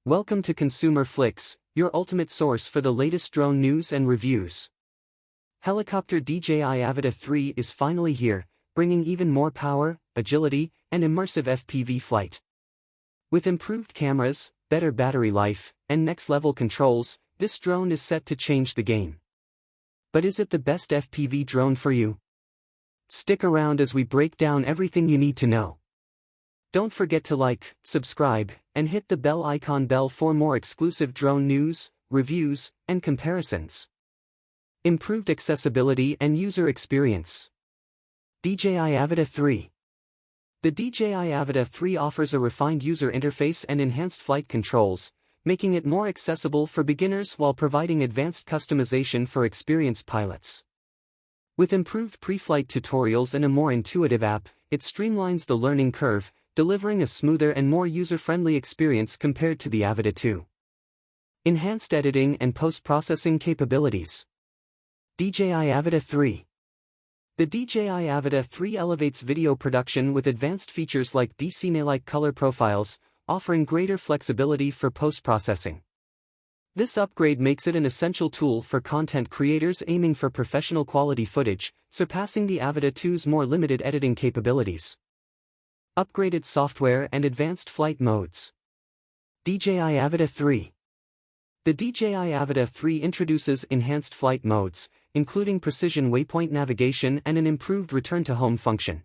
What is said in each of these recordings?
Welcome to Consumer Flix, your ultimate source for the latest drone news and reviews. Helicopter DJI Avata 3 is finally here, bringing even more power, agility, and immersive FPV flight. With improved cameras, better battery life, and next-level controls, this drone is set to change the game. But is it the best FPV drone for you? Stick around as we break down everything you need to know. Don't forget to like, subscribe, and hit the bell icon for more exclusive drone news, reviews, and comparisons. Improved accessibility and user experience. DJI Avata 3. The DJI Avata 3 offers a refined user interface and enhanced flight controls, making it more accessible for beginners while providing advanced customization for experienced pilots. With improved pre-flight tutorials and a more intuitive app, it streamlines the learning curve, delivering a smoother and more user-friendly experience compared to the Avata 2. Enhanced editing and post-processing capabilities. DJI Avata 3. The DJI Avata 3 elevates video production with advanced features like DCI-like color profiles, offering greater flexibility for post-processing. This upgrade makes it an essential tool for content creators aiming for professional quality footage, surpassing the Avata 2's more limited editing capabilities. Upgraded software and advanced flight modes. DJI Avata 3. The DJI Avata 3 introduces enhanced flight modes, including precision waypoint navigation and an improved return-to-home function.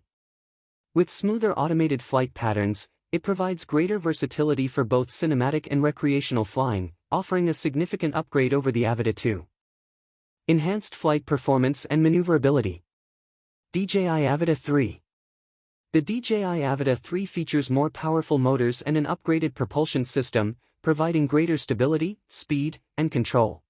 With smoother automated flight patterns, it provides greater versatility for both cinematic and recreational flying, offering a significant upgrade over the Avata 2. Enhanced flight performance and maneuverability. DJI Avata 3. The DJI Avata 3 features more powerful motors and an upgraded propulsion system, providing greater stability, speed, and control.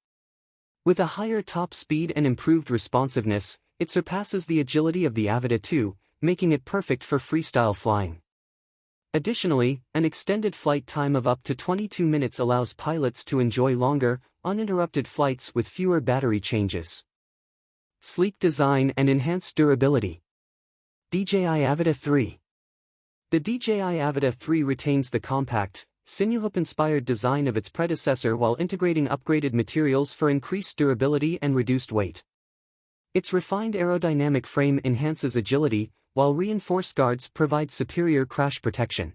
With a higher top speed and improved responsiveness, it surpasses the agility of the Avata 2, making it perfect for freestyle flying. Additionally, an extended flight time of up to 22 minutes allows pilots to enjoy longer, uninterrupted flights with fewer battery changes. Sleek design and enhanced durability. DJI Avata 3. The DJI Avata 3 retains the compact, sinuhoop-inspired design of its predecessor while integrating upgraded materials for increased durability and reduced weight. Its refined aerodynamic frame enhances agility, while reinforced guards provide superior crash protection.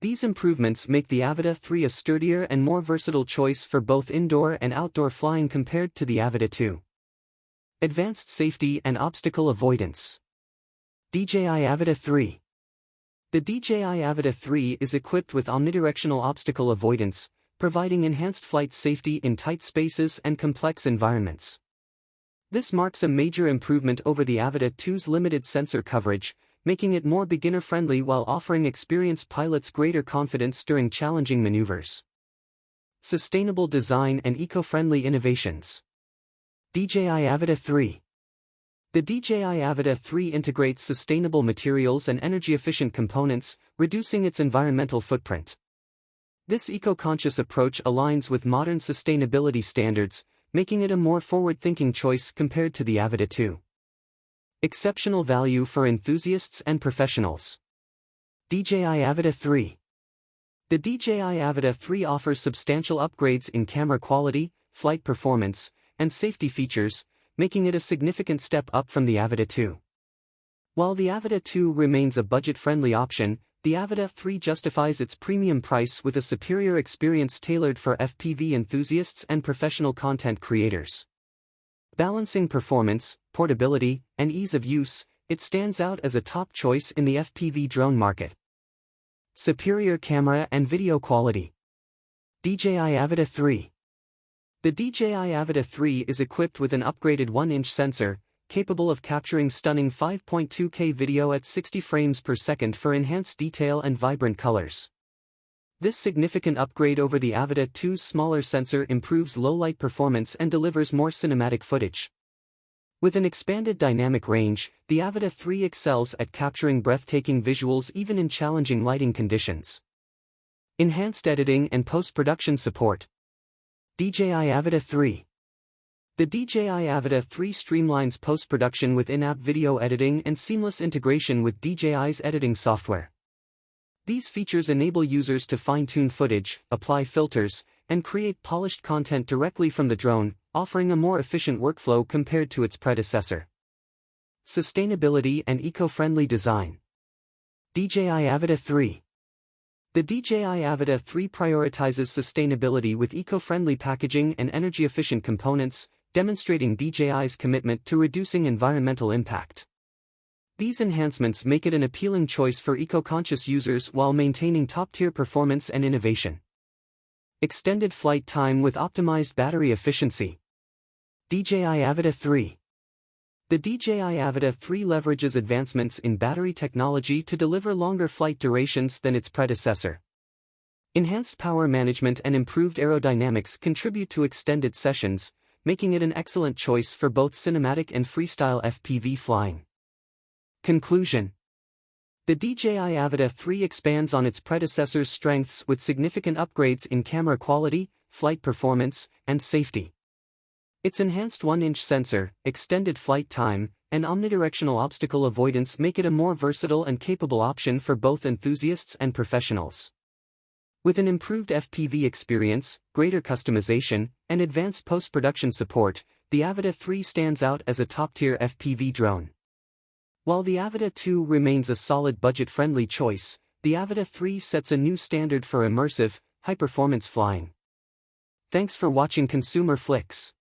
These improvements make the Avata 3 a sturdier and more versatile choice for both indoor and outdoor flying compared to the Avata 2. Advanced safety and obstacle avoidance. DJI Avata 3. The DJI Avata 3 is equipped with omnidirectional obstacle avoidance, providing enhanced flight safety in tight spaces and complex environments. This marks a major improvement over the Avata 2's limited sensor coverage, making it more beginner-friendly while offering experienced pilots greater confidence during challenging maneuvers. Sustainable design and eco-friendly innovations. DJI Avata 3. The DJI Avata 3 integrates sustainable materials and energy-efficient components, reducing its environmental footprint. This eco-conscious approach aligns with modern sustainability standards, making it a more forward-thinking choice compared to the Avata 2. Exceptional value for enthusiasts and professionals. DJI Avata 3. The DJI Avata 3 offers substantial upgrades in camera quality, flight performance, and safety features, making it a significant step up from the Avata 2. While the Avata 2 remains a budget-friendly option, the Avata 3 justifies its premium price with a superior experience tailored for FPV enthusiasts and professional content creators. Balancing performance, portability, and ease of use, it stands out as a top choice in the FPV drone market. Superior camera and video quality. DJI Avata 3. The DJI Avata 3 is equipped with an upgraded 1-inch sensor, capable of capturing stunning 5.2K video at 60 frames per second for enhanced detail and vibrant colors. This significant upgrade over the Avata 2's smaller sensor improves low-light performance and delivers more cinematic footage. With an expanded dynamic range, the Avata 3 excels at capturing breathtaking visuals even in challenging lighting conditions. Enhanced editing and post-production support. DJI Avata 3. The DJI Avata 3 streamlines post-production with in-app video editing and seamless integration with DJI's editing software. These features enable users to fine-tune footage, apply filters, and create polished content directly from the drone, offering a more efficient workflow compared to its predecessor. Sustainability and eco-friendly design. DJI Avata 3. The DJI Avata 3 prioritizes sustainability with eco-friendly packaging and energy-efficient components, demonstrating DJI's commitment to reducing environmental impact. These enhancements make it an appealing choice for eco-conscious users while maintaining top-tier performance and innovation. Extended flight time with optimized battery efficiency. DJI Avata 3. The DJI Avata 3 leverages advancements in battery technology to deliver longer flight durations than its predecessor. Enhanced power management and improved aerodynamics contribute to extended sessions, making it an excellent choice for both cinematic and freestyle FPV flying. Conclusion. The DJI Avata 3 expands on its predecessor's strengths with significant upgrades in camera quality, flight performance, and safety. Its enhanced 1-inch sensor, extended flight time, and omnidirectional obstacle avoidance make it a more versatile and capable option for both enthusiasts and professionals. With an improved FPV experience, greater customization, and advanced post-production support, the Avata 3 stands out as a top-tier FPV drone. While the Avata 2 remains a solid budget-friendly choice, the Avata 3 sets a new standard for immersive, high-performance flying. Thanks for watching Consumer Flix.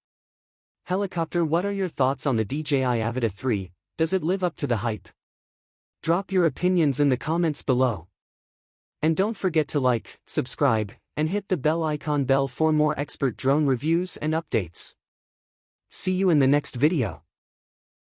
Helicopter, what are your thoughts on the DJI Avata 3? Does it live up to the hype? Drop your opinions in the comments below. And don't forget to like, subscribe, and hit the bell icon for more expert drone reviews and updates. See you in the next video.